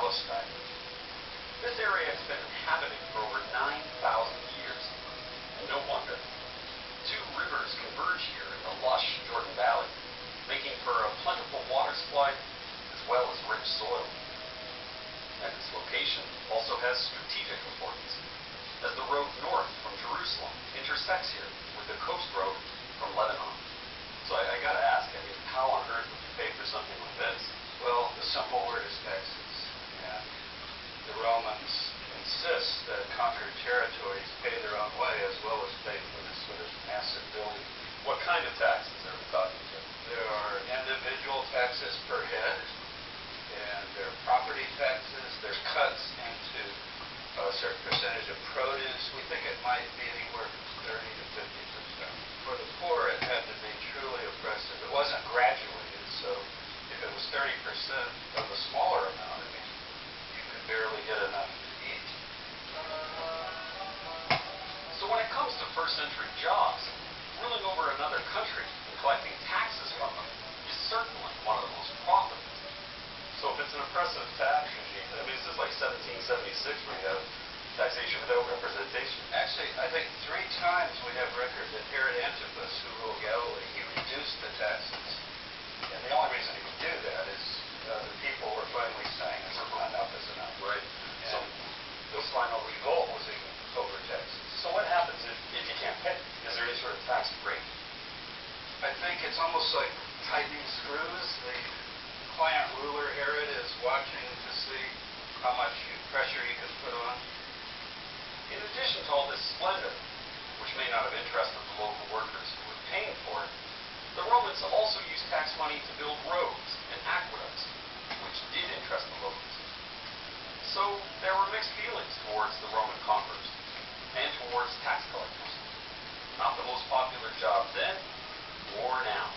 Palestine. This area has been inhabited for over 9,000 years. And no wonder. Two rivers converge here in the lush Jordan Valley, making for a plentiful water supply as well as rich soil. And its location also has strategic importance, as the road north from Jerusalem intersects here with the coast road from Lebanon. So I gotta ask, how on earth would you pay for something like this? Well, the simple word is taxes. And the Romans insist that conquered territories pay their own way as well as pay for this sort of massive building. What kind of taxes are we talking about? There are individual taxes per head, and there are property taxes. There's cuts into a certain percentage of produce. We think it might be anywhere from 30 to 50%. For the poor, it had to be truly oppressive. It wasn't graduated, so if it was 30% of a smaller amount, you could barely get enough to eat. So when it comes to first century jobs, ruling over another country and collecting taxes from them is certainly one of the most profitable. So if it's an oppressive tax regime, this is like 1776 where you have taxation without representation. Actually, I think 3 times we have record that Herod Antipas, who ruled Galilee, he reduced the taxes. And the only reason he could do that is the people were finally saying enough is enough. Right. And the final revolt was even over taxes. So what happens if you can't pay? Is there any sort of tax break? I think it's almost like tightening screws. The client ruler, Herod, is watching to see how much pressure he can put on. In addition to all this splendor, which may not have interested the local workers who were paying for it, the Romans also used tax money to build roads and aqueducts, which did interest the locals. So there were mixed feelings towards the Roman conquerors and towards tax collectors. Not the most popular job then or now.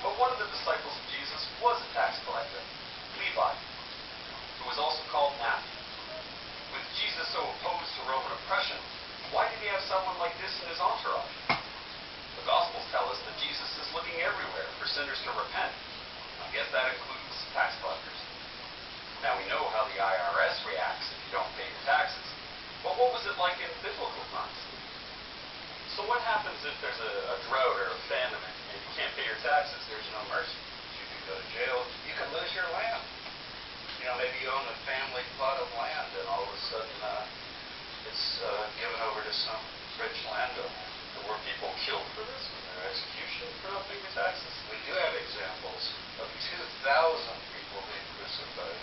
But one of the disciples of Jesus was a tax collector, Levi, who was also called Matthew. With Jesus so opposed to Roman oppression, why did he have someone like this in his entourage? The Gospels tell us that Jesus is looking everywhere for sinners to repent. I guess that includes tax collectors. Now we know how the IRS reacts if you don't pay your taxes. But what was it like in biblical times? So what happens if there's a drought or a famine and you can't pay your taxes? There's no mercy. You can go to jail. You can lose your land. Maybe you own a family plot of land, and all of a sudden it's given over to some rich landowner. And were people killed for this? Was there execution for not paying your taxes? We do have examples of 2,000 people being crucified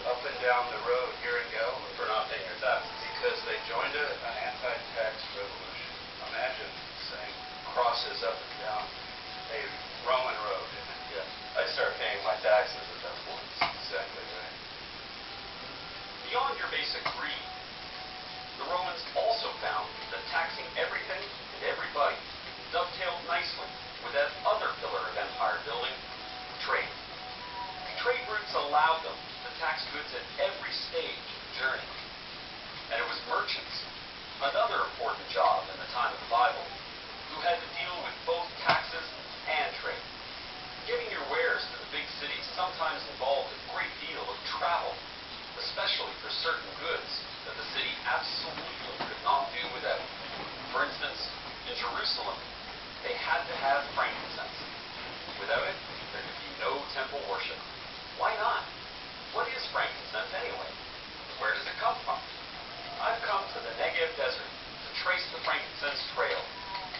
up and down the road here in Galilee For not paying their taxes. because they joined an anti-tax revolution. Imagine saying crosses up and down a Roman road. Yeah, I started paying my taxes at that point. Exactly right. Beyond your basic greed, the Romans also found that taxing everything and everybody dovetailed nicely with that other pillar of empire building, trade. Trade routes allowed them to tax goods at every stage of the journey. And it was merchants, another important job in the time of the Bible, who had to deal with both taxes and trade. Getting your wares to the big cities sometimes involved a great deal of travel, especially for certain goods that the city absolutely could not do without. For instance, in Jerusalem, they had to have frankincense. Without it, there could be no temple worship. Why not? What is frankincense anyway? Where does it come from? I've come to the Negev desert to trace the frankincense trail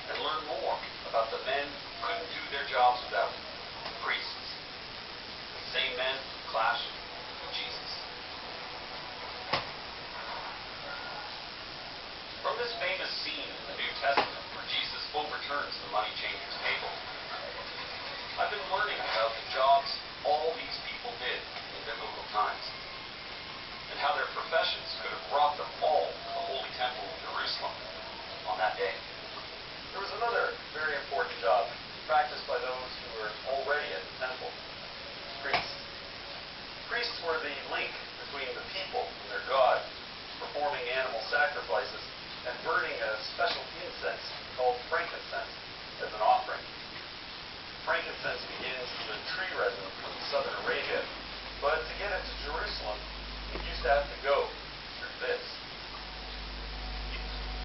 and learn more about the men who couldn't do their jobs without it, the priests. The same men who clashed with Jesus. From this famous scene in the New Testament where Jesus overturns the money changer's table, I've been learning about the jobs all these people did in biblical times, and how their professions could have brought them all to the Holy Temple in Jerusalem on that day. There was another very important job practiced by those who were already at the temple: priests. Priests were the link between the people and their God, performing animal sacrifices and burning a special incense called frankincense as an offering. Frankincense begins with tree resin from southern Arabia, but staff to go